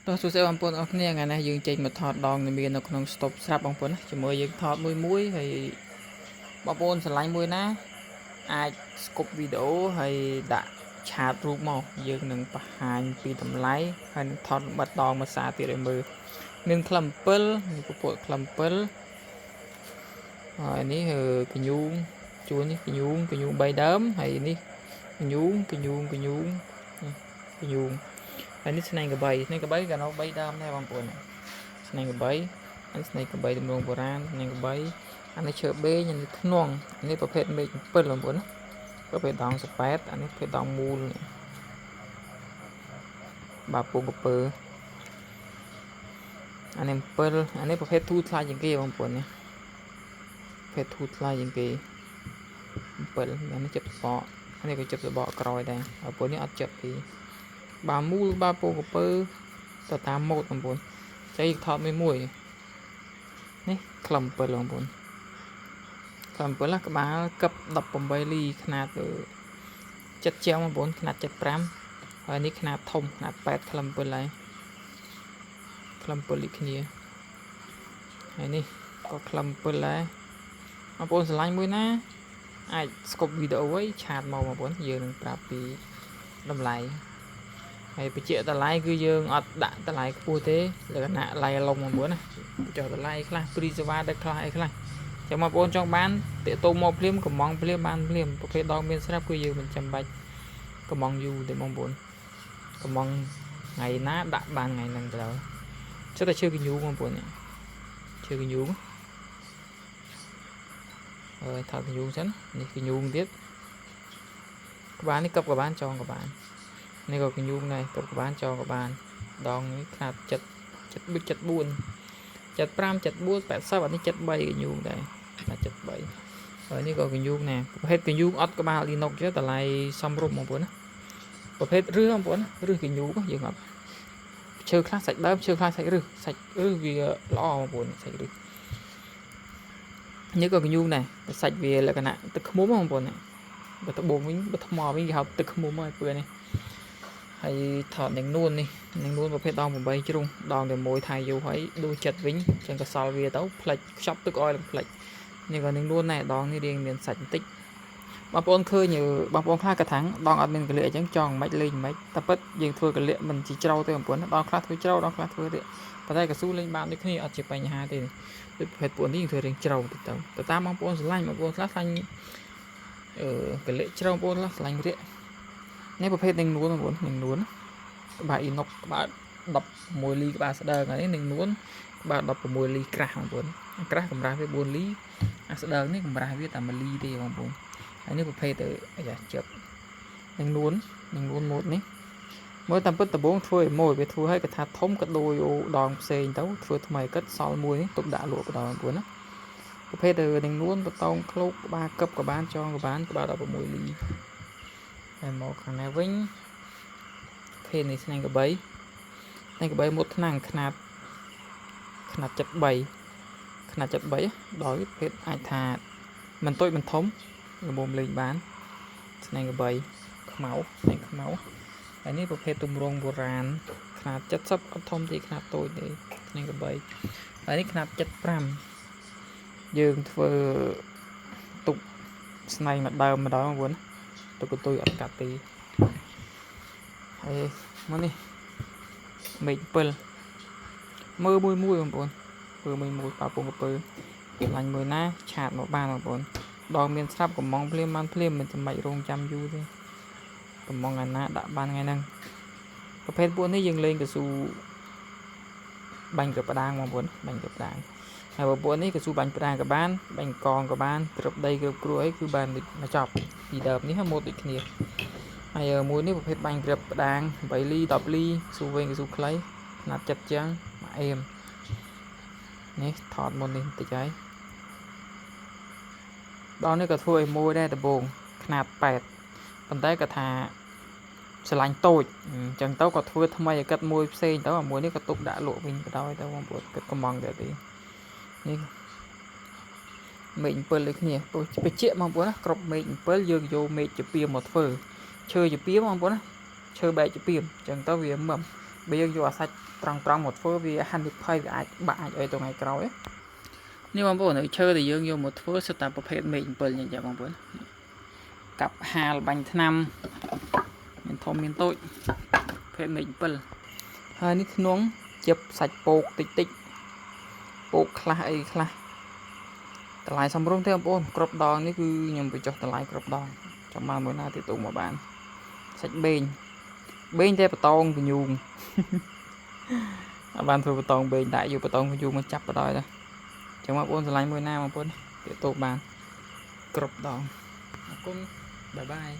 តោះសួស្តីបងប្អូនអរគ្នាថ្ងៃនេះយើងចេញមកថតដងមាននៅក្នុង stop ស្រាប់បងប្អូនណាជាមួយយើងថតមួយហើយបងប្អូនឆ្លាញ់មួយណាអាចស្គប់វីដេអូហើយដាក់ឆាតរូបមកយើងនឹងបង្ហាញពីតម្លៃហើយនឹងថតបាត់ដងមួយសារទៀតឲ្យមើលមានក្លឹម7នេះពពួកក្លឹម7ហើយនេះកញ្ញូងជួននេះកញ្ញូង3ដើមហើយនេះកញ្ញូងហើយនេះស្នែងកបីក៏នៅ3ដើមដែរបងប្អូនស្នែងកបីអានេះស្នែងកបីតម្រងបុរាណស្នែងកបីអានេះឈើបេងអានេះធ្នងអានេះប្រភេទមេឃ7បងប្អូនណាប្រភេទដងសប៉ែតអានេះប្រភេទដងមូលបាពងកពើអានេះ7អានេះប្រភេទធូរថ្លៃជាងគេបងប្អូនណាប្រភេទធូរថ្លៃជាងគេ7អានេះចិត្តសបកអានេះក៏ចិត្តសបកក្រោយដែរបងប្អូននេះអត់ចិត្តពីបាមូលបាពងកពើទៅតាមម៉ូដបងប្អូនចៃថតមួយនេះក្លឹម7បងប្អូនក្លឹម7ក្បាលកឹប18លីຂະຫນាត7ជាងបងប្អូនຂະຫນាត75ហើយនេះຂະຫນាតធំຂະຫນាត8ក្លឹម7ហើយក្លឹម7លីគ្នាហើយនេះក៏ក្លឹម7ដែរបងប្អូនឆ្លាញ់មួយណាអាចស្គប់វីដេអូឲ្យឆាតមកបងប្អូនយើងនឹងប្រាប់ពីតម្លៃហើយបញ្ជាក់តម្លៃគឺយើងអត់ដាក់តម្លៃខ្ពស់ទេលក្ខណៈឡៃឡុងបងប្អូនណាចុះតម្លៃខ្លះព្រីសេវាដឹកខ្លះអីខ្លះចាំបងប្អូនចង់បានតាក់ទងមកភ្លាមកំងភ្លាមបានភ្លាមប្រភេទដងមានស្រាប់គឺយើងមិនចាំបាច់កំងយូរទេបងប្អូនកំងថ្ងៃណាដាក់បានថ្ងៃហ្នឹងទៅចុះតែឈើកញ្ញូងបងប្អូនឈើកញ្ញូងហើយថតកញ្ញូងសិននេះកញ្ញូងទៀតក្បាលនេះកឹបក៏បានចងក៏បាននេះក៏កញ្ញូងដែរកឹបក៏បានចងក៏បានដងនេះខ្នាត74 75 74 80អានេះ73កញ្ញូងដែរ73ហើយនេះក៏កញ្ញូងណាប្រភេទកញ្ញូងអត់ក្បាលលីណុកទេតម្លៃសមរម្យបងប្អូនណាប្រភេទរឹសបងប្អូនណារឹសកញ្ញូងយើងអត់ឈើខ្លះសាច់ដើមឈើខ្លះសាច់រឹសវាល្អបងប្អូនសាច់រឹសនេះក៏កញ្ញូងដែរតែសាច់វាលក្ខណៈទឹកឃ្មុំបងប្អូនណាបើត្បូងវិញបើថ្មវិញគេហៅទឹកឃ្មុំហើយពឿនេះហើយថតនឹងនួននេះនឹងនួនប្រភេទដង8ជ្រុងដងតែមួយថៃយូរហើយដួសចិត្តវិញចឹងក៏សល់វាទៅផ្លិចខ្ចប់ទឹកអុយផ្លិចនេះក៏នឹងនួនដែរដងនេះរៀងមានសាច់បន្តិចបងប្អូនឃើញបងប្អូនខ្លះកថាំងដងអត់មានកលិអញ្ចឹងចង់មិនលេងមិនតែពិតយើងធ្វើកលិមិនជីច្រៅទេបងប្អូនដងខ្លះធ្វើច្រៅដងខ្លះធ្វើទេប៉ុន្តែកស៊ូលេងបានដូចគ្នាអត់ជាបញ្ហាទេដូចប្រភេទពួកនេះធ្វើរៀងច្រៅតិចទៅតាមបងប្អូនស្រឡាញ់បងប្អូនខ្លះខ្លាញ់កលិច្រៅបងប្អូនខ្លះស្រឡាញ់រៀកនេះប្រភេទនឹងនួនបងប្អូននឹងនួនក្បាលអ៊ីណុកក្បាល11លីក្បាលស្ដើងហើយនេះនឹងនួនក្បាល16លីក្រាស់បងប្អូនក្រាស់កម្រាស់វា4លីអាស្ដើងនេះកម្រាស់វាតែ1លីទេបងប្អូនហើយនេះប្រភេទអាយ៉ាជិបនឹងនួនម៉ូតនេះមើលតាមពិតដំបងធ្វើឲ្យម៉ូតវាធ្វើឲ្យកថាធំក៏ដូចដងផ្សេងទៅធ្វើថ្មីកិតសល់មួយនេះទុកដាក់លក់បណ្ដោយបងប្អូនណាប្រភេទនឹងនួនបតោងឃ្លោកក្បាលកឹបក៏បានចងក៏បានក្បាល16លីហើយមកខាងនេះវិញភេទនេះស្នែងកបីមុតថ្នាំងຂະຫນាត73ដោយភេទអាចថាមិនតូចមិនធំល្មមលេងបានស្នែងកបីខ្មៅស្នែងខ្មៅហើយនេះប្រភេទទម្រង់បុរាណຂະຫນាត70អត់ធំទេຂະຫນាតតូចទេស្នែងកបីហើយនេះຂະຫນាត75យើងធ្វើទុកស្នែងមកដើមម្ដងបងប្អូនទុកកន្ទុយអត់កាត់ទេហើយមកនេះមេឃ7មើលមួយបងប្អូនមើលមួយប៉ាពងកពើឡាញ់មួយណាឆាតមកបានបងប្អូនដងមានស្រាប់កំងភ្លាមបានភ្លាមមិនចាំបាច់រងចាំយូរទេកំងថ្ងៃណាដាក់បានថ្ងៃហ្នឹងប្រភេទពួកនេះយើងលេងកស៊ូបាញ់កផ្ដាងបងប្អូនបាញ់កផ្ដាងហើយពួកនេះកស៊ូបាញ់ផ្ដាងក៏បានបាញ់កងក៏បានគ្រប់ដីគ្រប់គ្រួអីគឺបានមកចប់ពីដើមនេះម៉ូតដូចគ្នាហើយមួយនេះប្រភេទបាញ់ក្រាបផ្ដាង8លី10លីស៊ូវែងស៊ូខ្លីຂະຫນាត7ចឹងមួយអេមនេះថតមុននេះតិចហើយដល់នេះក៏ធ្វើឲ្យមួយដែរដំបងຂະຫນាត8ប៉ុន្តែក៏ថាស្រឡាញ់តូចអញ្ចឹងទៅក៏ធ្វើថ្មីឲ្យកាត់មួយផ្សេងទៅមួយនេះក៏ទុកដាក់លក់វិញបណ្ដោយទៅបងប្អូនគិតកំងទៅទេនេះមេឃ7ដូចគ្នាបច្ចៈបងប្អូនណាគ្រប់មេឃ7យើងយកមេឃជាពីមកធ្វើឈើជាពីបងប្អូនណាឈើបែកជាពីអញ្ចឹងទៅវាមឹមបើយើងយកអាសាច់ ត្រង់មកធ្វើវាហានិភ័យវាអាចបាក់អាចអីទៅថ្ងៃក្រោយនេះបងប្អូនឈើដែលយើងយកមកធ្វើសិតតែប្រភេទមេឃ7យ៉ាងបងប្អូនកាប់ហាលបាញ់ថ្នាំមានធំមានតូចប្រភេទមេឃ7ហើយនេះក្នុងជាប់សាច់ពោកតិចពោកខ្លះអីខ្លះតម្លៃសំរុំទេបងប្អូនគ្រប់ដងនេះគឺខ្ញុំបញ្ចុះតម្លៃគ្រប់ដងចាំបានមួយណាទៀតទូមកបានសាច់បេងតែបតងកញូងបានធ្វើបតងបេងដាក់យកបតងកញូងមកចាប់បដ ாய் ដែរចឹងបងប្អូនឆ្លាញ់មួយណាបងប្អូនទៀតទូបានគ្រប់ដងអរគុណបាយបាយ